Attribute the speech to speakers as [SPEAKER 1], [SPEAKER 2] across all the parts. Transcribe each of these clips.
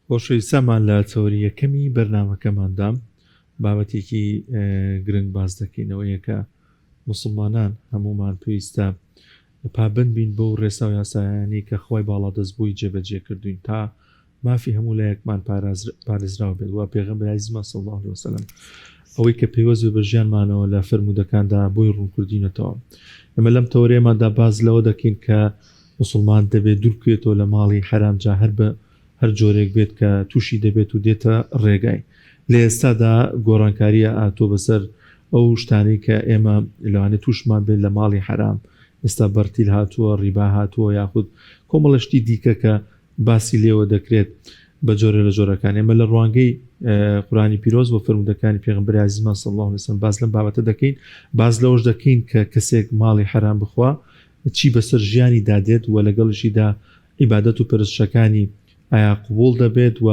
[SPEAKER 1] خۆشەویستەمان لە چۆری یەکەمی بەرنامەکەماندام بابەتێکی گرنگ باز دەکەینەوەیە کە موسڵمانان هەمومان پێویستە پابند بین بۆ ڕێسا و یاسایانی کە خۆی باڵا دەستبووی جێبەجێ کردوین تا مافی هەموو لە یەکمان پارێزراوە بێت و پێغەمبەر عەزیزمان صلی الله علیه وسلم ئەوەی کە پێوەست بە ژیانمانەوە لە فرموودەکاندا بۆی ڕوونکردینەتەوە. ئەمە لەم تەورێماندا باز لەوە دەکەین کە موسڵمان دەبێت دوورکێتەوە لە ماڵی حرامجا هەر جۆرێک بێت کە تووشی دەبێت و دێتە ڕێگای. لە ئێستادا گۆڕانکاریە ئاتۆ بەسەر ئەو شتانەی کە ئێمە لەوانێت تووشمان بێت لە ماڵی حرام. ئێستا بەرتیل هاتووە، ڕیبا هاتووە، یاخود کۆمەڵشتی دیکە کە باسی لێوە دەکرێت بە جۆرە لە جۆرەکان. ئێمە لە ڕوانگەی قورآنی پیرۆز و فرموودەکانی پێغەمبەری عەزیزمان صلی الله علیه وسلم باز لەم بابەتە دەکەین. باز لەوەش دەکەین کە کەسێک ماڵی حرام بخوا چی بەسەر ژیانی دادێت و لەگەڵشیدا عیبادەت و پەرستشەکانی ئایا قبول دەبێت و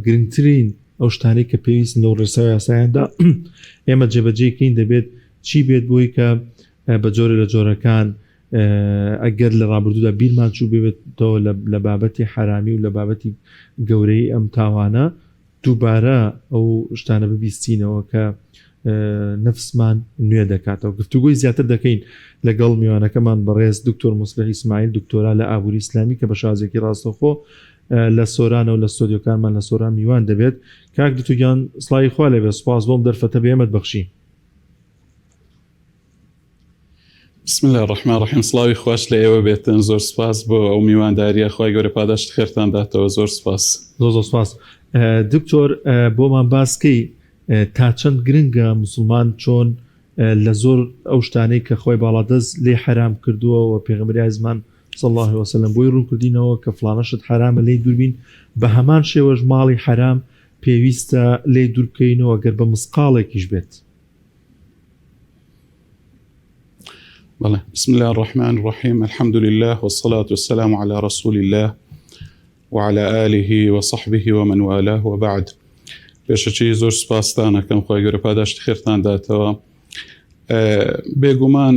[SPEAKER 1] گرنگترین ئەو شتانەی کە پێویست لەو ڕێسا و یاسایاندا ئێمە جێبەجێکەین دەبێت چی بێت بۆی کە بە جۆرە لە جۆرەکان ئەگەر لە ڕابردوودا بیرمان چوو بێتەوە لە بابەتی حرامی و لە بابەتی گەورەی ئەم تاوانە دووبارە ئەو شتانە ببیستینەوە کە نفسمان نوێ دەکاتەوە. گفتوگوی زیاتر دەکەین لەگەڵ میوانەکەمان بەڕێز دکتۆر مصلح ئیسماعیل، دکتۆرا لە ئابووری ئیسلامی کە بە شازێکی ڕاستەوخۆ لە سۆرانە و لە ستۆدیۆکانمان لە سۆران میوان دەبێت. کاک دکتۆر سڵاوی خوا لێبێ، سوپاس بۆم دەرفەتە بێمەت بەخشی.
[SPEAKER 2] بسم الله الرحمن الرحیم. سڵاوی خوش لە ئێوە بێتن، زۆر سپاس بۆ ئەو میوانداریە، خوای گەورە پاداشت خێرتان داتەوە. زۆر سپاس.
[SPEAKER 1] زۆر سپاس. دکتۆر بۆمان باسکەی تا چەند گرنگە موسڵمان چۆن لە زۆر ئەو شتانەی کە خۆی باڵادەست لێ حرام کردووە و پێغەمبەری عەزیزمان صلی الله علیه وسلم بۆی ڕوونکردینەوە کە فڵانەشت حرامە لێی دووربین، بە هەمان شێوەش ماڵی حرام پێویستە لێی دووربکەینەوە گەر بە مسقاڵێکیش بێت.
[SPEAKER 2] بله. بسم الله الرحمن الرحيم. الحمد لله والصلاة والسلام على رسول الله وعلى آله وصحبه ومن والاه وبعد. پێشەچی زۆر سپاسدانەکەم، خۆی گەورە پاداشتی خێرتان داتەوە. بێگومان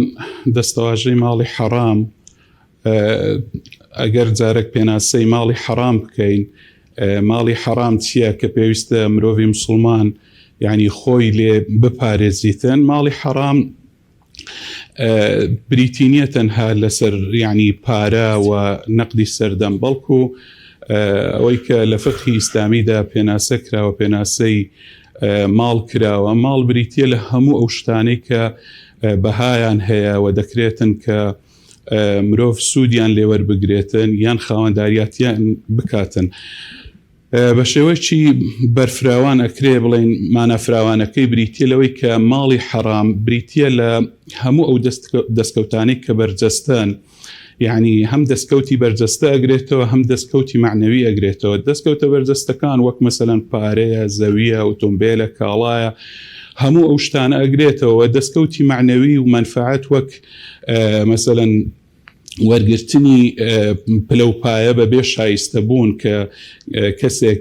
[SPEAKER 2] دەستەواژەی ماڵی حرام، ئەگەر جارێک پێناسەی ماڵی حرام بکەین، ماڵی حرام چییە کە پێویستە مرۆڤی مسلمان یعنی خۆی لێ بپارێزیتن. ماڵی حرام بریتینیە تەنها لەسەر یعنی پارە و نەقدی سەردەم، بەڵکو ئەوەی کە لە فقهی ئیسلامیدا پێناسە کراوە، پێناسەی ماڵ کراوە. ماڵ بریتیە لە هەموو ئەو شتانەی کە بەهایان هەیە و دەکرێتن کە مرۆڤ سوودیان لێوەربگرێتن یان خاوەنداریاتیان بکاتن. بە شێوەیەکی بەرفراوان ئەکرێ بڵێن مانەفراوانەکەی بریتیە لەوەی کە ماڵی حرام بریتیە لە هەموو ئەو دەستکەوتانەی کە بەرجەستان، یعنی هەم دەستکەوتی بەرجەستە ئەگرێتەوە، هەم دەستکەوتی معنەوی ئەگرێتەوە. دەستکەوتە بەرجەستەکان وەک مەسەلەن پارەیە، زەویە، ئۆتۆمبیلە، کاڵایە، هەموو ئەو شتانە ئەگرێتەوە. دەستکەوتی معنەوی و منفعەت وەک مەسەلەن وەرگرتنی پلەپایە بەبێ شایستە بوون، کە کەسێک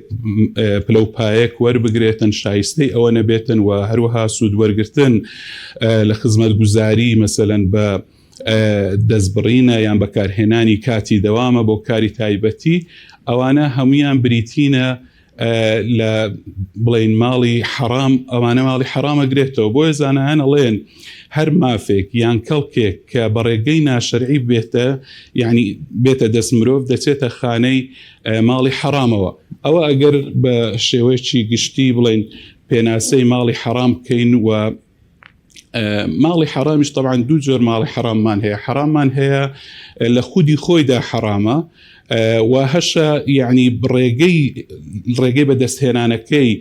[SPEAKER 2] پلەپایەک وەربگرێتن شایستەی ئەوە نەبێتن، و هەروەها سوود وەرگرتن لە خزمەت گوزاری مەسەلەن بە دەستبڕینە یان بەکارهێنانی کاتی دەوامە بۆ کاری تایبەتی، ئەوانە هەمویان بریتینە لە بڵێن ماڵی حرام. ئەوانە ماڵی حرام ئەگرێتەوە. بۆیە زانایان ئەڵێن هەر مافێک یان کەڵکێک کە بەڕێگەی ناشەرعی بێتە، یعنی بێتە دەست مرۆڤ، دەچێتە خانەی ماڵی حرامەوە. ئەوە ئەگەر بە شێوەیەکی گشتی بڵێن پێناسەی ماڵی حرام بکەین. و ماڵی حرامیش طبعا دوو جۆر ماڵی حراممان هەیە. حراممان هەیە لە خودی خۆیدا حرامە، و هەشە یعنی ڕێگەی بەدەستهێنانەکەی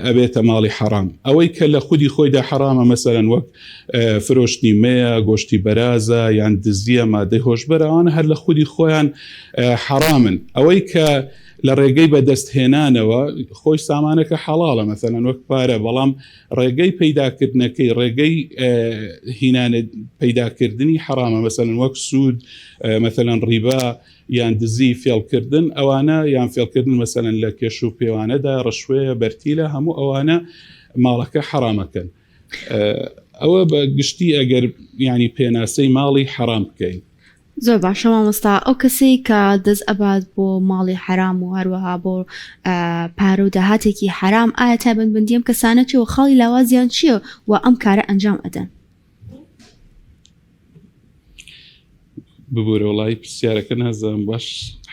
[SPEAKER 2] ئەبێتە ماڵی حرام. ئەوەی کە لە خودی خۆیدا حرامە مەسەلەن وەک فرۆشتنی مەیە، گۆشتی بەرازە، یان دزیە، مادەی هۆشبەر، ئەوانە هەر لە خودی خۆیان حرامن. ئەوەی کە لە ڕێگەی بەدەستهێنانەوە خۆی سامانەکە حەڵاڵە، مەسەلەن وەک پارە، بەڵام ڕێگەی پەیداکردنەکەی، ڕێگەی هینانە پەیداکردنی حرامە، مەسەلەن وەک سوود، مەسەلەن ڕیبا یان دزی، فێڵکردن، ئەوانە یان فێڵکردن مەسەلەن لە کێش و پێوانەدا، ڕەشوەیە، بەرتیلە، هەموو ئەوانە ماڵەکە حرامەکەن. ئەوە بە گشتی ئەگەر یعنی پێناسەی ماڵی حرام بکەین.
[SPEAKER 3] زۆر باش مامۆستا ئەو کەسەی کە دەست ئەبات بۆ ماڵی حرام و هەروەها بۆ پارە و داهاتێکی حرام ئایا تایبەتمەندی ئەم کەسانە چی و خاڵی لاوازیان چییە و ئەم کارە ئەنجام ئەدەن؟
[SPEAKER 2] ببوورە وڵی پرسیارەکە نازانم باش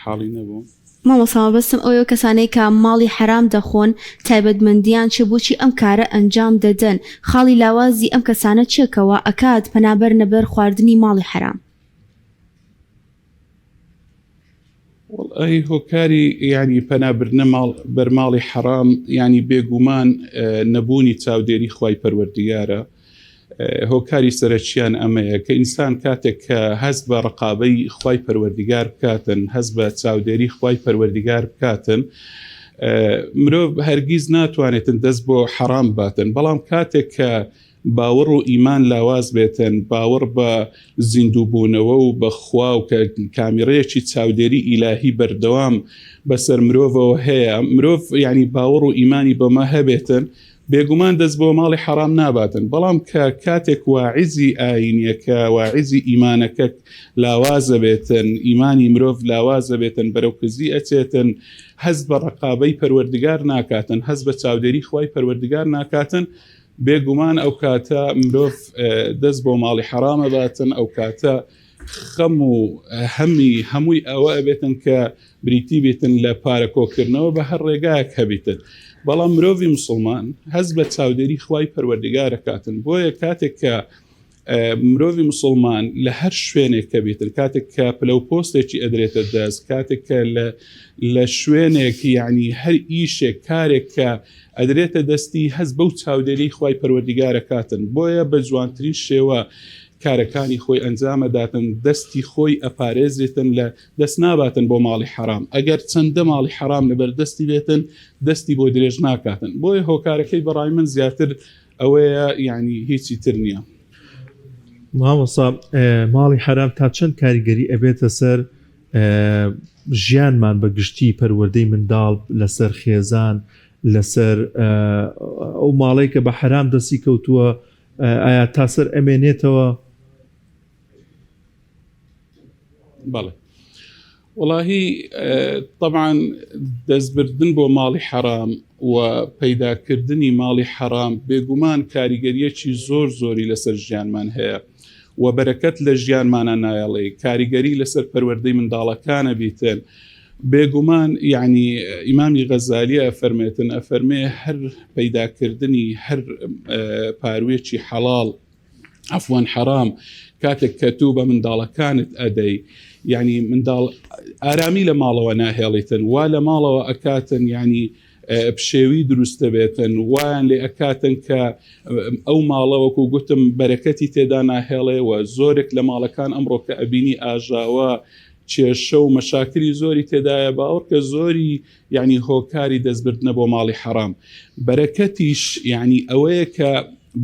[SPEAKER 2] حاڵی نەبوو.
[SPEAKER 3] مامۆستا بەستم ئەوەیە کەسانەی کە ماڵی حرام دەخۆن تایبەتمەندیان چ بۆچی ئەم کارە ئەنجام دەدەن؟ خاڵی لاوازی ئەم کەسانە چێکەوە ئەکات پەنابەر نەبەر خواردنی ماڵی حرام؟
[SPEAKER 2] ئەی هۆکاری ینی پەنابرنە بەرماڵی حرام ینی بێگومان نەبوونی چاودێری خوای پەروەردیگارە. هۆکاری سەرچیان ئەمەیە کە ئینسان کاتێک کە هەست بە ڕقابەی خوای پەروەردیگار بکاتن، هەست بە چاودێری خوای پەروەردیگار بکاتن، مرۆڤ هەرگیز ناتوانێتن دەست بۆ حرام باتن. بەڵام کاتێک کە باوەڕ و ئیمان لاواز بێتن، باوەڕ بە زیندووبوونەوە و بە خوا و کە کامیڕەیەکی چاودێری ئیلاهی بەردەوام بەسەر مرۆڤەوە هەیە، مرۆڤ ینی باوەڕ و ئیمانی بەمە هەبێتن، بێگومان دەست بۆ ماڵی حرام ناباتن. بەڵام کە کاتێک واعیزی ئاینیەکە واعیزی ئیمانەکە لاوازە بێتن، ئیمانی مرۆڤ لاوازە بێتن، بەرەو کزی ئەچێتن، هەست بە ڕقابەی پەروەردیگار ناکاتن، هەست بە چاودێری خوای پەروەردیگار ناکاتن، بێگومان ئەو کاتە مرۆڤ دەست بۆ ماڵی حرامە باتن، ئەو کاتە خەم و هەمووی ئەوە ئەبێتن کە بریتی بێتن لە پارە کۆکردنەوە بە هەر ڕێگایەک هەبیتن. بەڵام مرۆڤی مسلمان هەست بە چاودێری خوای پەروەردیگارە کاتن. بۆیە کاتێک کە مرۆڤی مسلمان لە هەر شوێنێک کە بێتن، کاتێک کە پلە و پۆستێکی ئەدرێتە دەست، کاتێک کە لە شوێنێک ینی هەر ئیشێک کارێک کە ئەدرێتە دەستی، هەست بەو چاودێری خوای پەروەردیگارە کاتن. بۆیە بە جوانترین شێوە کارەکانی خۆی ئەنجامەداتن، دەستی خۆی ئەپارێزێتن لە دەست ناباتن بۆ ماڵی حرام. ئەگەر چەندە ماڵی حرام لەبەر دەستی بێتن، دەستی بۆ درێژ ناکاتن. بۆیە هۆکارەکەی بەڕای من زیاتر ئەوەیە ینی هیچی تر نییە.
[SPEAKER 1] مامۆستا ماڵی حرام تا چەند کاریگەری ئەبێتە سەر ژیانمان بە گشتی پەروەردەی منداڵ، لەسەر خێزان، لەسەر ئەو ماڵەی کە بە حرام دەستی کەوتووە، ئایا تا سەر ئەمێنێتەوە؟
[SPEAKER 2] بەڵێ وڵاهی طبعاً دەستبردن بۆ ماڵی حرام و پەیداکردنی ماڵی حرام بێگومان کاریگەریەکی زۆر زۆری لەسەر ژیانمان هەیە و بەرەکەت لە ژیانمانە نایەڵێ، کاریگەری لەسەر پەروەردەی منداڵەکانە بیتن. بێگومان یعنی ئیمامی غەزالی ئەفەرمێ هەر پەیداکردنی هەر پاروێکی حەڵاڵ عەفوان حرام کاتێک کە تو بە منداڵەکانت ئەدەی، یعنی منداڵ ئارامی لە ماڵەوە ناهێڵیتن، وا لە ماڵەوە ئەکاتن ینی پشێوی دروستە بێتن، وایان لێ ئەکاتن کە ئەو ماڵەوەکو گوتم بەرەکەتی تێدا ناهێڵێ و زۆرێک لە ماڵەکان ئەمڕۆ کە ئەبینی ئاژاوە کێشە و مەشاکری زۆری تێدایە، باوەڕ کە زۆری یعنی هۆکاری دەستبردنە بۆ ماڵی حرام. بەرەکەتیش یعنی ئەوەیە کە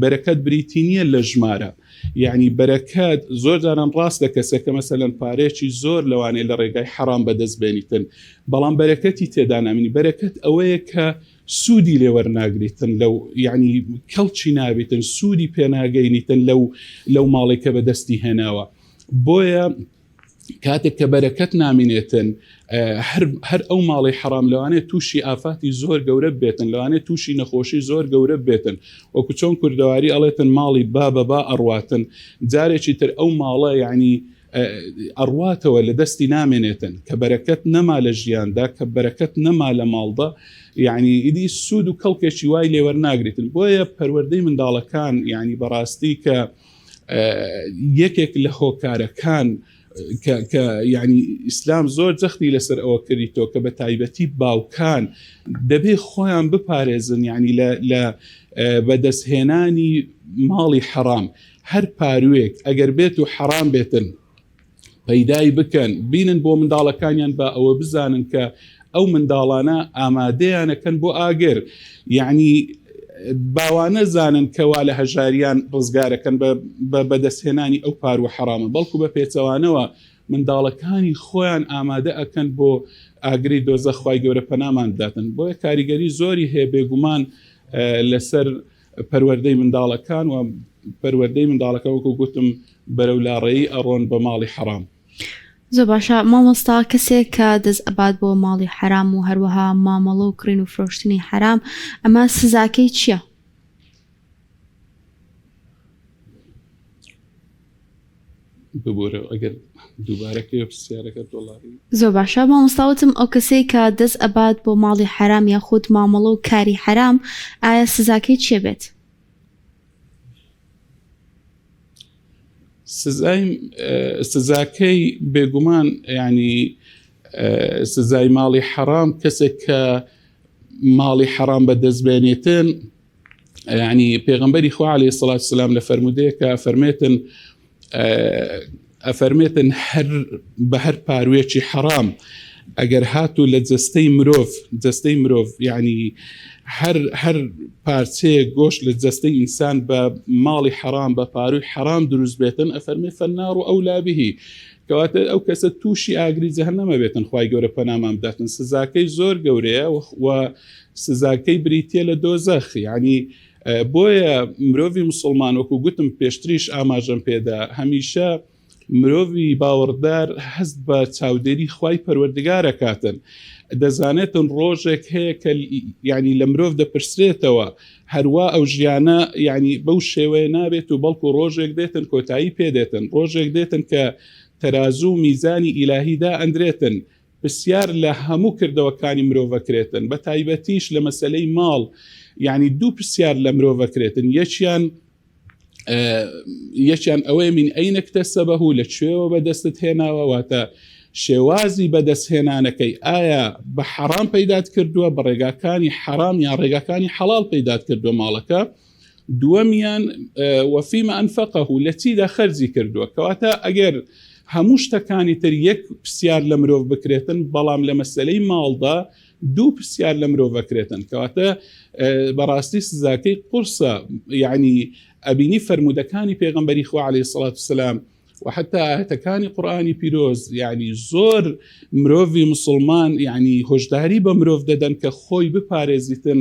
[SPEAKER 2] بەرەکەت بریتی نییە لە ژمارە، یعنی بەرەکەت زۆر جاران ڕاست لە کەسەکە مەسەلەن پارێکی زۆر لەوانەیە لە ڕێگای حرام بەدەست بێنیتن، بەڵام بەرەکەتی تێدا نامینی. بەرەکەت ئەوەیە کە سوودی لێوەرناگریتن، لەو یعنی کەڵکی نابێتن، سوودی پێناگەینیتن لەو ماڵێکە بەدەستی هێناوە. بۆیە کاتێک کە بەرەکەت نامینێتن، هەر ئەو ماڵی حرام لەوانێت تووشی ئافاتی زۆر گەورە بێتن، لەوانێت تووشی نەخۆشی زۆر گەورە بێتن. وەکو چۆن کوردەواری ئەڵێتن ماڵی با ئەڕواتن، جارێکی تر ئەو ماڵە یعنی ئەڕواتەوە لە دەستی نامێنێتن، کە بەرەکەت نەما لە ژیاندا، کە بەرەکەت نەما لە ماڵدا، یعنی ئیدی سوود و کەڵکێکی وای لێوەرناگریتن. بۆیە پەروەردەی منداڵەکان یعنی بەڕاستی کە یەکێک لە هۆکارەکان کە یعنی ئیسلام زۆر جەختی لەسەر ئەوە کردیتەوە کە بە تایبەتی باوکان دەبێ خۆیان بپارێزن یعنی لە بەدەستهێنانی ماڵی حرام. هەر پاروێک ئەگەر بێت و حرام بێتن پەیدای بکەن، بینن بۆ منداڵەکانیان بە ئەوە بزانن کە ئەو منداڵانە ئامادەیانەکەن بۆ ئاگەر، یعنی باوانە زانن کەوا لە هەژاریان ڕزگارەکەن بە بەدەستهێنانی ئەو پارو حرامە، بەڵکو بە پێچەوانەوە منداڵەکانی خۆیان ئامادە ئەکەن بۆ ئاگری دۆزە خوای گەورە پەنامان بداتن. بۆیە کاریگەری زۆری هەیە بێگومان لەسەر پەروەردەی منداڵەکان و پەروەردەی منداڵەکە وەکو گوتم بەرەو لاڕێی ئەڕۆن بە ماڵی حرام.
[SPEAKER 3] زۆر باشە مامۆستا کەسێک کە دەست ئەبات بۆ ماڵی حرام و هەروەها مامەڵە و کڕین و فرۆشتنی حرام ئەمە سزاکەی چییە؟
[SPEAKER 2] ببوورە ئەگەر دووبارەکەی پرسیارەکە دۆڵاری
[SPEAKER 3] زۆر باشە مامۆستاوتم ئەو کەسەی کە دەست ئەبات بۆ ماڵی حرام یاخود مامەڵە و کاری حرام ئایا سزاکەی چیە بێت؟
[SPEAKER 2] سزاکەی بێگومان ینی سزای ماڵی حرام کەسێک کە ماڵی حرام بەدەستبێنێتن ینی پێغەمبەری خوا عەلەیهی سەڵات وسەلام لە فەرمودەیەکە ئەفەرمێتن بە هەر پاروێکی حرام ئەگەر هاتوو لە جەستەی مرۆڤ ینی هەر پارچەیە گۆشت لە جەستەی ئینسان بە ماڵی حرام بە پاروی حرام دروست بێتن ئەفەرمێ فەالنار ئەولا بهی کەواتە ئەو کەسە تووشی ئاگری جەهەنەمە بێتن خوای گەورە پەنامان بداتن سزاکەی زۆر گەورەیە و سزاکەی بریتیە لە دۆزەخ ینی بۆیە مرۆڤی مسلمان وەکو گوتم پێشتریش ئاماژەم پێدا هەمیشە مرۆڤی باوەڕدار هەست بە چاودێری خوای پەروەردگارەکاتن دەزانێتن ڕۆژێک هەیە کە ینی لە مرۆڤ دەپرسرێتەوە هەروە ئەو ژیانە ینی بەو شێوەیە نابێت و بەڵکو ڕۆژێک دێتن کۆتایی پێدێتن ڕۆژێک دێتن کە تەرازوو میزانی ئیلاهیدا ئەندرێتن پرسیار لە هەموو کردەوەکانی مرۆڤەکرێتن بە تایبەتیش لە مەسەلەی ماڵ ینی دوو پرسیار لە مرۆڤەکرێتن یەکیان ئەوەی من ئەینە اکتسبەه لەکوێوە بەدەستت هێناوە واتە شێوازی بەدەستهێنانەکەی ئایا بە حەرام پەیدات کردووە بە ڕێگاکانی حەرام یان ڕێگاکانی حەڵاڵ پەیدات کردووە ماڵەکە دووەمیان وەفیمە ئەنفەقەه لە چیدا خەرجی کردووە کەواتە ئەگەر هەموو شتەکانی تر یەک پرسیار لە مرۆڤ بکرێتن بەڵام لە مەسەلەی ماڵدا دوو پرسیار لە مرۆڤ بکرێتن کەواتە بەڕاستی سزاکەی قورسە یعنی ئەبینی فەرمودەکانی پێغەمبەری خوا عەلەیهی سەڵات وسەلام و حتى ئاەتەکانی قورئانی پیرۆز یعنی زۆر مرۆڤی مسلمان یعنی هۆشداری بە مرۆڤ دەدەن کە خۆی بپارێزیتن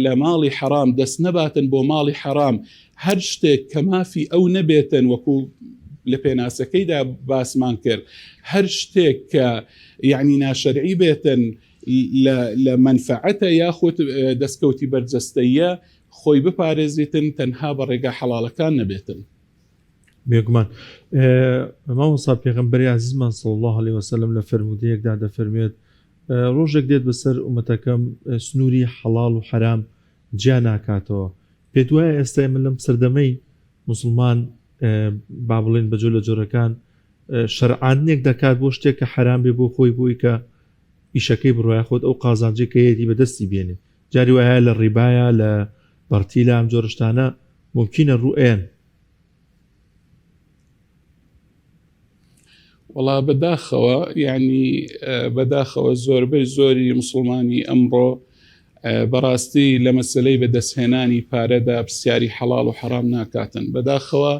[SPEAKER 2] لە ماڵی حرام دەست نەباتن بۆ ماڵی حرام هەر شتێک کە مافی ئەو نەبێتن وەکو لە پێناسەکەیدا باسمان کرد هەر شتێک کە یعنی ناشەرعی بێتن لە منفعەتە یاخود دەستکەوتی بەرجەستەیە خۆی بپارێزیتن تەنها بە ڕێگا حەڵاڵەکان نەبێتن
[SPEAKER 1] بێگومان مامۆستا پێغەمبەری عەزیزمان صلی الله علیه وسلم لە فەرمودەیەکدا دەفەرمێت ڕۆژێک دێت بەسەر ئومەتەکەم سنووری حەڵاڵ و حەرام جیا ناکاتەوە پێت وایە ئێستا من لەم سەردەمەی مسلمان با بڵێن بەجۆ لە جۆرەکان شەرعانێک دەکات بۆ شتێک کە حەرام بێ بۆ خۆی بۆی کە ئیشەکەی بڕۆیە خۆت ئەو قازانجێ کە هەیەی بەدەستی بێنێ جاری وایە لە ڕیبایە لە بەرتیلە ئەم جۆرەشتانە ممکنە ڕوئێن
[SPEAKER 2] وڵا بەداخەوە ینی بەداخەوە زۆربەی زۆری مسلمانی ئەمڕۆ بەڕاستی لە مەسلەی بەدەستهێنانی پارەدا پرسیاری حەڵاڵ و حەرام ناکاتن بەداخەوە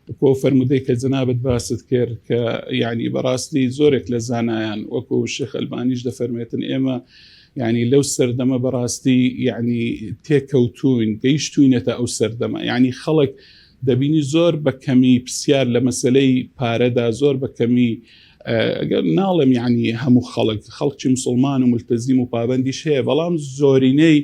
[SPEAKER 2] وەکو فەرمودەی کە جەنابەت باست کرد کە یعنی بەڕاستی زۆرێک لە زانایان وەکو شێخ ئەلبانیش دەفەرمێتن ئێمە یعنی لەو سەردەمە بەڕاستی یعنی تێکەوتوین گەیشتوینەتە ئەو سەردەمە یعنی خەڵک دەبینی زۆر بە کەمی پرسیار لە مەسلەی پارەدا زۆر بە کەمی ناڵم یعنی هەموو خەڵکی مسلمان و ملتەزیم و پابندیش هەیە بەڵام زۆرینەی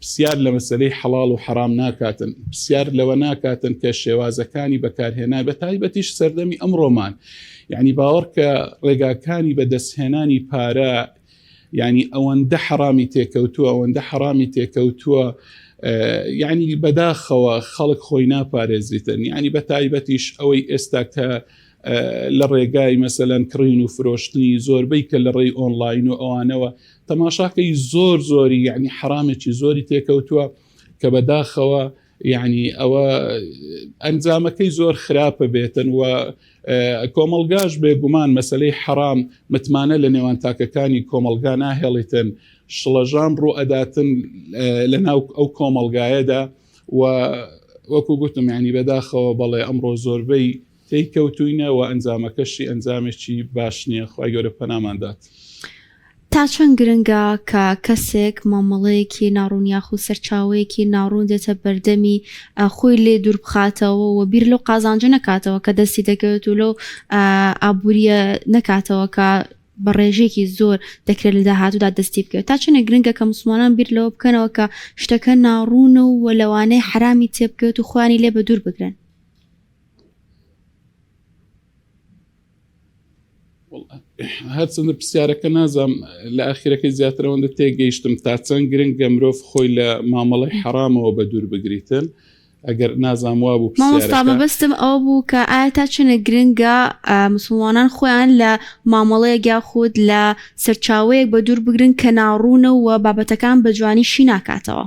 [SPEAKER 2] پرسیار لە مەسلەی حەڵاڵ و حەرام ناکاتن پرسیار لەوە ناکاتن کە شێوازەکانی بەکارهێنا بە تایبەتیش سەردەمی ئەمڕۆمان یعنی باوەڕ کە ڕێگاکانی بەدەستهێنانی پارە یعنی ئەوەندە حەرامی تێکەوتووە یعنی بەداخەوە خەڵک خۆی ناپارێزیتن یعنی بە تایبەتیش ئەوەی ئێستا کە لە ڕێگای مەسەلەن کڕین و فرۆشتنی زۆربەی کە لە ڕێی ئۆنلاین و ئەوانەوە تەماشاکەی زۆری یعنی حرامێکی زۆری تێکەوتووە کە بەداخەوە یعنی ئەوە ئەنجامەکەی زۆر خراپە بێتن و کۆمەلگاش بێگومان مەسلەی حرام متمانە لە نێوان تاکەکانی کۆمەلگا ناهێڵیتن شڵەژان ڕوو ئەداتن لە ناو ئەو کۆمەلگایەدا و وەکو گوتم یعنی بەداخەوە بەڵێ ئەمڕۆ زۆربەی تێکەوتوینە و ئەنجامەکەشی ئەنجامێکی باش نییە خوای گەورە پەناماندات
[SPEAKER 3] تا چەند گرنگە کە کەسێک مامەڵەیەکی ناڕوون یاخود سەرچاوەیەکی ناڕوون دێتە بەردەمی خۆی لێ دوور بخاتەوە و بیر لەو قازانجە نەکاتەوە کە دەستی دەکەوێت و لەو ئابوووریە نەکاتەوە کە بە ڕێژێکی زۆر دەکرێت لە داهاتوودا دەستی بکەوێت تا چنە گرنگە کە مسلمانان بیر لەوە بکەنەوە کە شتەکە ناڕوونە و لەوانەیە حرامی تێبکەوێت و خوانی لێ بە دوور بگرن.
[SPEAKER 2] هەرچەندە پرسیارەکە نازام لە ئاخیرەکەی زیاترەوەندە تێگەیشتم تا چەند گرنگە مرۆڤ خۆی لە مامەڵەی حرامەوە بە دوور بگریتن ئەگەر نازام وا بوو
[SPEAKER 3] مامۆستا مەبەستم ئەوە بوو کە ئایا تا چنە گرنگە مسلمانان خۆیان لە مامەڵەیەک یاخود لە سەرچاوەیەک بە دوور بگرن کە ناڕوونە و بابەتەکان بە جوانی شی ناکاتەوە.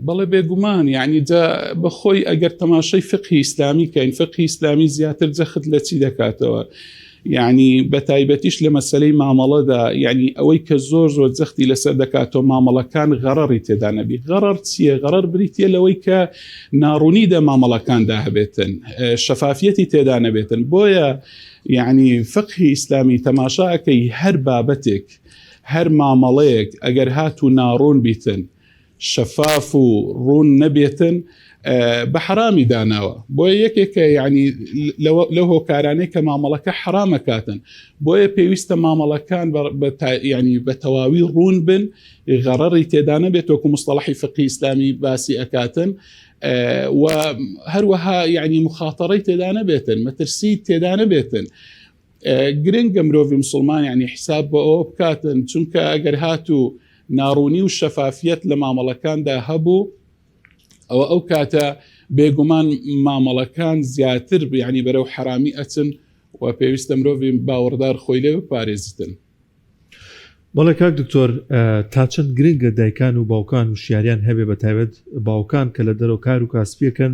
[SPEAKER 2] بەڵێ بێگومان یعنی جا بەخۆی ئەگەر تەماشای فقهی ئیسلامی کەین فقهی ئیسلامی زیاتر جەخت لە چی دەکاتەوە یعنی بە تایبەتیش لە مەسەلەی مامەڵەدا یعنی ئەوەی کە زۆر زۆر جەختی لەسەر دەکاتەوە مامەڵەکان غەڕەڕی تێدا نەبی. غەڕەر چییە؟ غەڕەر بریتە لەوەی کە ناڕوونی دە مامەڵەکاندا هەبێتن، شەفافیەتی تێدا نەبێتن. بۆیە یعنی فقهی ئیسلامی تەماشاکەی هەر بابەتێک هەر مامەڵەیەک ئەگەر هاتوو ناڕوون بیتن شەفاف و ڕوون نەبێتن بە حرامی داناوە. بۆیە یەکێکە یعنی لەو هۆکارانەی کە مامەڵەکە حرامەکاتن بۆیە پێویستە مامەڵەکان ینی بە تەواوی ڕوون بن غەڕەڕی تێدا نەبێت وەکو مستەڵەحی فقهی ئیسلامی باسی ئەکاتن و هەروەها یعنی مخاتەڕەی تێدا نەبێتن مەترسی تێدا نەبێتن. گرنگە مرۆڤی مسلمان یعنی حساب بە ئەوە بکاتن چونکە ئەگەر هاتوو ناڕوونی و شەفافیت لە مامەڵەکاندا هەبوو ئەوە ئەو کاتە بێگومان مامەڵەکان زیاتر یعنی بەرەو حرامی ئەچن و پێویستە مرۆڤی باوەڕدار خۆی لێ بپارێزتن.
[SPEAKER 1] بەڵێ کاک دکتۆر تا چەند گرنگە دایکان و باوکان و شیاریان هەبێ بە تایبەت باوکان کە لە دەرەوە کار و کاسپیەکەن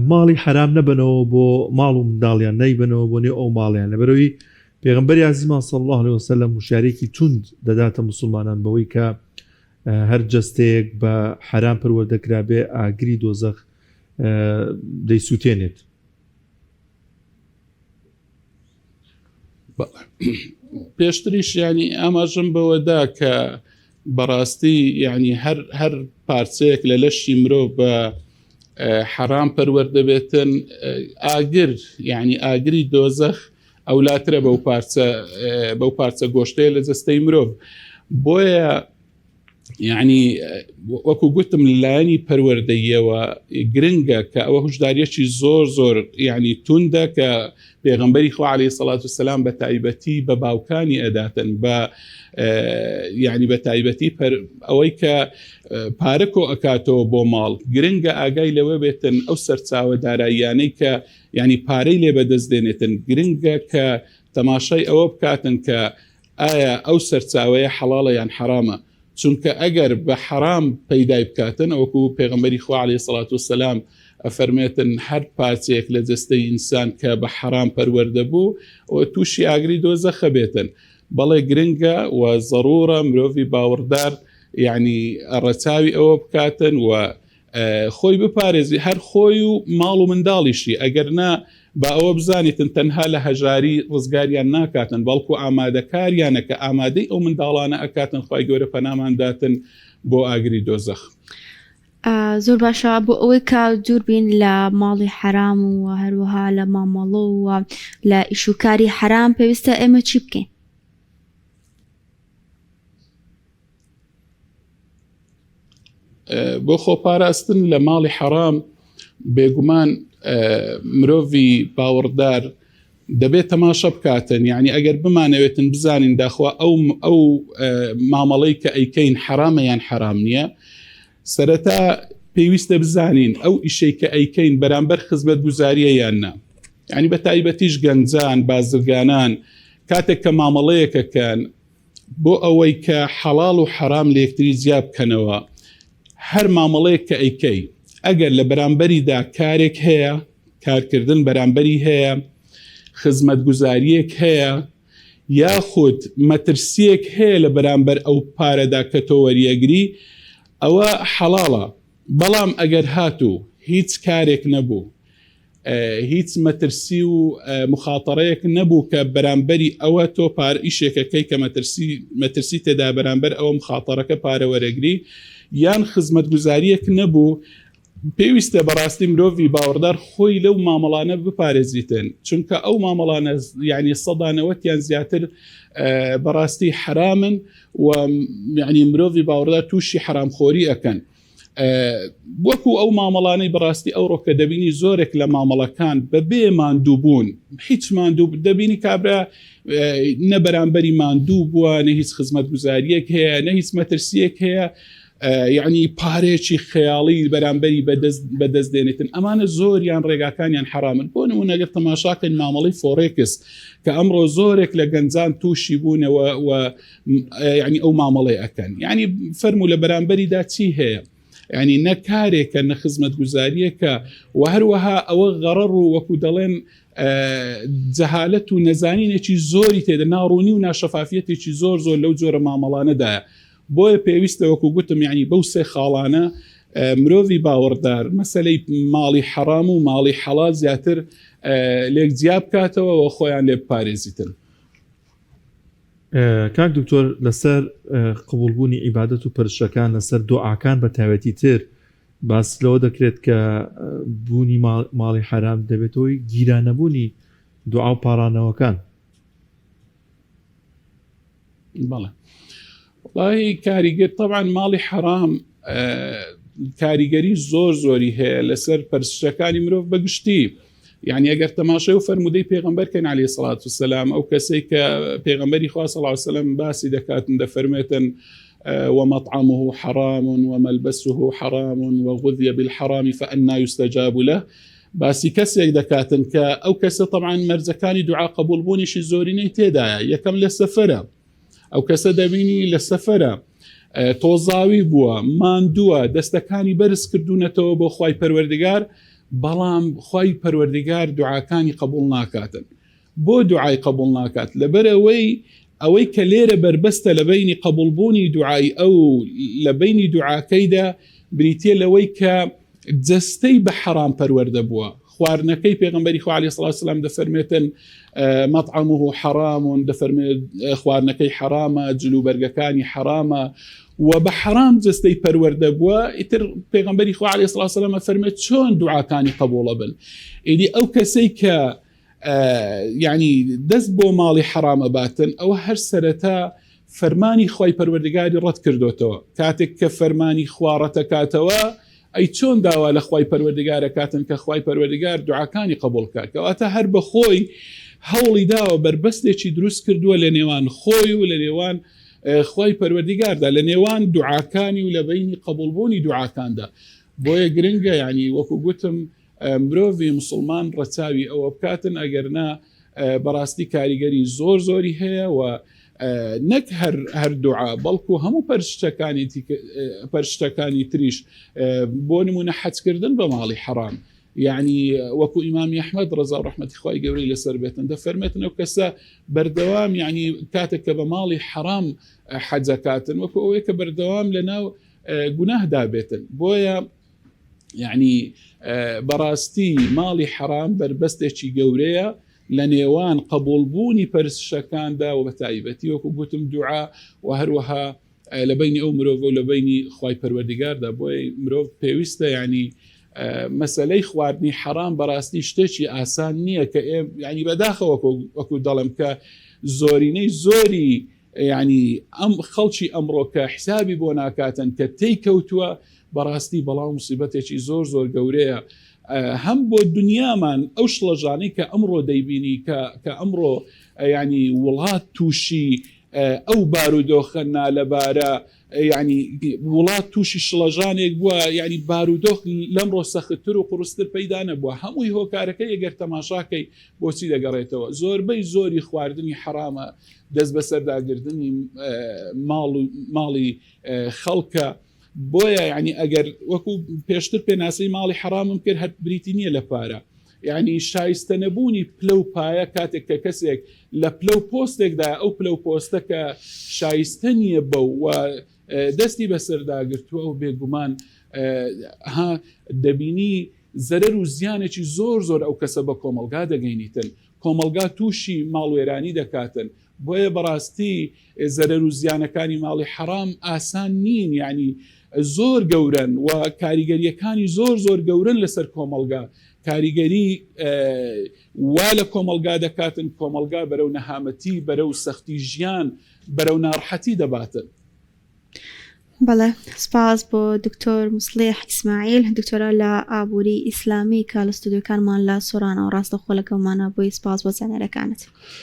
[SPEAKER 1] ماڵی حرام نەبنەوە بۆ ماڵ و منداڵیان نەیبنەوە بۆ نێ ئەو ماڵیان لەبەرەوەی پێغەمبەری عەزیزمان صلی الله علیه وسلم وشارێکی توند دەداتە مسلمانان بەوەی کە هەر جەستەیەک بە حرام پەروەردەکرا بێ ئاگری دۆزەخ دەیسووتێنێت.
[SPEAKER 2] پێشتریش ینی ئاماژم بەوەدا کە بەڕاستی یعنی هەر پارچەیەک لە لەشی مرۆڤ بە حرام پەروەردە بێتن ئاگر یعنی ئاگری دۆزەخ ئەولاترە بەو پارچە گۆشتەیە لە جەستەی مرۆڤ. بۆیە یعنی وەکو گوتم لایەنی پەروەردەیەوە گرنگە کە ئەوە هوشداریەکی زۆر زۆر یعنی توندە کە پێغەمبەری خوا عەلەیهی سەڵات وسەلام بە تایبەتی بە باوکانی ئەداتن بە یعنی بە تایبەتی ئەوەی کە پارەکۆ ئەکاتەوە بۆ ماڵ گرنگە ئاگای لەوە بێتن ئەو سەرچاوە داراییانەی کە ینی پارەی لێ بەدەست دێنێتن گرنگە کە تەماشای ئەوە بکاتن کە ئایا ئەو سەرچاوەیە حەڵاڵە یان حرامە چونکە ئەگەر بە حرام پەیدای بکاتن ئەوکو پێغەمبەری خوا عەلەیهی سەڵات وسەلام ئەفەرمێتن هەر پارچەیەک لە جەستەی ئینسان کە بە حرام پەروەردە بوو ئەوە تووشی ئاگری دۆزەخە بێتن. بەڵێ گرنگە و زەڕورە مرۆڤی باوەڕدار یعنی ڕەچاوی ئەوە بکاتن و خۆی بپارێزی هەر خۆی و ماڵ و منداڵیشی ئەگەر نا با ئەوە بزانیتن تەنها لە هەژاری ڕزگاریان ناکاتن بەڵکو ئامادەکاریانە کە ئامادەی ئەو منداڵانە ئەکاتن خی گەورە پەنامانداتن بۆ ئاگری دۆزەخ.
[SPEAKER 3] زۆر باشە بۆ ئەوەی کە دوور بین لە ماڵی حرام و هەروەها لە مامەڵە و لە ئیشوکاری حرام پێویستە ئێمە چی بکەین؟
[SPEAKER 2] بۆ خۆپاراستن لە ماڵی حرام بێگومان مرۆڤی باوەڕدار دەبێت تەماشە بکاتن یعنی ئەگەر بمانەوێتن بزانین داخوا ئەو مامەڵەی کە ئەیکەین حرامە یان حرام نییە سەرەتا پێویستە بزانین ئەو ئیشەی کە ئەیکەین بەرامبەر خزمەت گوزاریە یان نا. یعنی بە تایبەتیش گەنجان بازرگانان کاتێک کە مامەڵەیەکەکەن بۆ ئەوەی کە حەڵاڵ و حرام لە یەکتری جیا بکەنەوە هەر مامەڵەیەک کە ئەیکەی ئەگەر لە بەرامبەریدا کارێک هەیە کارکردن بەرامبەری هەیە خزمەت گوزاریەک هەیە یاخود مەترسیەک هەیە لە بەرامبەر ئەو پارەدا کە تۆ وەریەگری ئەوە حەڵاڵە. بەڵام ئەگەر هاتوو هیچ کارێک نەبوو هیچ مەترسی و مخاطرەیەک نەبوو کە بەرامبەری ئەوە تۆ ئیشێکەکەی کە مەترسی تێدا بەرامبەر ئەوە مخاطرەکە پارە وەرەگری یان خزمەتگوزاریەک نەبوو پێویستە بەڕاستی مرۆڤی باوەڕدار خۆی لەو مامەڵانە بپارێزیتن چونکە ئەو مامەڵانە یعنی سەدانەوەتیان زیاتر بەڕاستی حرامن و یعنی مرۆڤی باوەڕدار تووشی حرامخۆری ئەکەن وەکو ئەو مامەڵانەی بەڕاستی ئەوڕۆکە دەبینی زۆرێک لە مامەڵەکان بەبێ ماندووبوون هیچ ماندوو دەبینی کابرا نە بەرامبەری ماندوو بووە نە هیچ خزمەتگوزاریەک هەیە نە هیچ مەترسیەک هەیە یعنی پارێکی خەیاڵی بەرامبەری بەدەست دێنێتن ئەمانە زۆریان ڕێگاکانیان حرامن بۆ نمونەگەر تەماشاکەن مامەڵی فۆڕێکس کە ئەمڕۆ زۆرێک لە گەنجان تووشی بوونەوە و یعنی ئەو مامەڵی ئەەکەن یعنی فەرموو لە بەرامبەریدا چی هەیە یعنی نەکارێکە نە خزمەتگوزاریەکە و هەروەها ئەوە غەڕەڕ و وەکو دەڵێن جەهالەت و نەزانینێکی زۆری تێدا ناڕوونی و ناشەفافیەتێکی زۆر لەو جۆرە مامەڵانەدایە بۆیە پێویستە وەکو گوتم یعنی بەو سێ خاڵانە مرۆڤی باوەڕدار مەسەلەی ماڵی حرام و ماڵی حەڵال زیاتر لێک جیا بکاتەوە و خۆیان لێ بپارێزیتن.
[SPEAKER 1] کاک دکتۆر لەسەر قبولبوونی عیبادەت و پەرشەکان لەسەر دوعاکان بە تایبەتی تر باس لەوە دەکرێت کە بوونی ماڵی حرام دەبێتەوەی گیرانەبوونی دوعا و پارانەوەکان.
[SPEAKER 2] بەڵێ والله کاریگەر طبعا ماڵی حرام کاریگەری زۆری هەیە لەسەر پەرشەکانی مرۆڤ بەگشتی يعني ئەگەر تەماشای و فەرمودەی پێغەمبەرکەن عەلەیهی سەڵات وسەلام ئەو کەسەی کە پێغەمبەری خوا صلی الله علیه وسلم باسی دەکاتن دەفەرمێتن ومطعمه حرام وملبسه حرام وغذي بالحرام فأنا يستجاب له باسی کەسێک دەکاتن کە ئەو کەسە طبعا مەرجەکانی دوعا قبولبوونیشی زۆرینەی تێدایە یەکەم لە سەفەرە ئەو کەسە دەبینی لە سەفەرە تۆزاوی بووە ماندووە دەستەکانی بەرز کردوونەتەوە بۆ خوای پەروەردگار بەڵام خوای پەروەردگار دوعاکانی قبول ناکاتن بۆ دوعای قبول ناکات لەبەر ئەوەی کە لێرە بربەستە لە بینی قبولبوونی دوعای ئەو لە بینی دوعاکەیدا بریتە لەوەی کە جەستەی بە حرام پەروەردە بووە خواردنەکەی پێغەمبەری خوا عەلەیهی سەڵات وسەلام دەفەرمێتن مطعمه حرام دەفەرمێت خواردنەکەی حرامە جلوبەرگەکانی حرامە و بە حرام جەستەی پەروەردە بووە ئیتر پێغەمبەری خوا عەلەیهی سەڵات وسەلام فەرمێت چۆن دوعاکانی قبوڵە بن ئیدی ئەو کەسەی کە یعنی دەست بۆ ماڵی حرامە باتن ئەوە هەر سەرەتا فەرمانی خوای پەروەردگاری ڕەت کردوتەوە کاتێک کە فەرمانی خوا ڕەتەکاتەوە ئەی چۆن داوا لە خوای پەروەردگارە کاتن کە خوای پەروەردگار دوعاکانی قبول کات کەواتە هەر بە خۆی هەوڵی داوە بربەستێکی دروست کردووە لە نێوان خۆی و لە نێوان خوای پەروەردگاردا لە نێوان دوعاکانی و لە بینی قبولبوونی دوعاکاندا بۆیە گرنگە یعنی وەکو گوتم مرۆڤی مسلمان ڕەچاوی ئەوە بکاتن ئەگەرنا بەڕاستی کاریگەری زۆری هەیە و نەک هەر دوعا بەڵکو هەموو پەرشتەکانی تریش بۆ نمونە حەجکردن بە ماڵی حرام يعني وەکو ئیمامی ئەحمەد ڕەزا و ڕەحمەتی خوای گەورەی لەسەر بێتن دەفەرمێتن ئەو کەسە بەردەوام يعني کاتێک کە بە ماڵی حرام حەجەکاتن وەکو ئەوەیە کە بەردەوام لەناو گوناهدا بێتن بۆیە يعني بەڕاستی ماڵی حرام بربەستێکی گەورەیە لە نێوان قبولبوونی پەرستشەکاندا و بە تایبەتی وەکو گوتم دوعا و هەروەها لە بینی ئەو مرۆڤ و لە بینی خوای پەروەردگاردا بۆی مرۆڤ پێویستە یعنی مەسەلەی خواردنی حرام بەڕاستی شتێکی ئاسان نییە کە ینی بەداخەوە وەکو دەڵم کە زۆرینەی زۆری ینی ئەم خەڵکی ئەمڕۆ کە حسابی بۆ ناکاتن کە تێی کەوتووە بەڕاستی بەڵام موسیبەتێکی زۆر گەورەیە هەم بۆ دنیامان ئەو شڵەژانەی کە ئەمڕۆ دەیبینی کە ئەمڕۆ ینی وڵات تووشی ئەو بارودۆخە نالەبارە ینی وڵات تووشی شڵەژانێک بووە ینی بارودۆخ لەمڕۆ سەختتر و قورستر پەیدا نەبووە هەمووی هۆکارەکەی ئەگەر تەماشاکەی بۆچی دەگەڕێتەوە زۆربەی زۆری خواردنی حرامە دەست بەسەرداگرتنی ماڵی خەڵکە بۆیە ینی ئەگەر وەکو پێشتر پێناسەی ماڵی حرامم کرد هەر بریتی نییە لە پارە یعنی شایستە نەبوونی پلە و پایە کاتێک کە کەسێک لە پلە و پۆستێکدا ئەو پلە و پۆستە کە شایستە نییە بەو و دەستی بەسەرداگرتووە و بێگومان دەبینی زەرەر و زیانێکی زۆر ئەو کەسە بە کۆمەلگا دەگەینیتن کۆمەلگا تووشی ماڵ وێرانی دەکاتن بۆیە بەڕاستی زەرەر و زیانەکانی ماڵی حرام ئاسان نین یعنی زۆر گەورن و کاریگەریەکانی زۆر گەورن لەسەر کۆمەلگا کاریگەری وا لە کۆمەلگا دەکاتن کۆمەلگا بەرەو نەهامەتی بەرەو سەختی ژیان بەرەو ناڕحەتی دەباتن.
[SPEAKER 3] بەڵێ سپاس بۆ دکتۆر مسلح ئیسماعیل دکتۆرە لە ئابووری ئیسلامی کە لە ستودیۆکانمان لە سۆرانە و ڕاستەخۆ لەگەڵمانە بۆی سپاس بۆ زانیاریەکانت.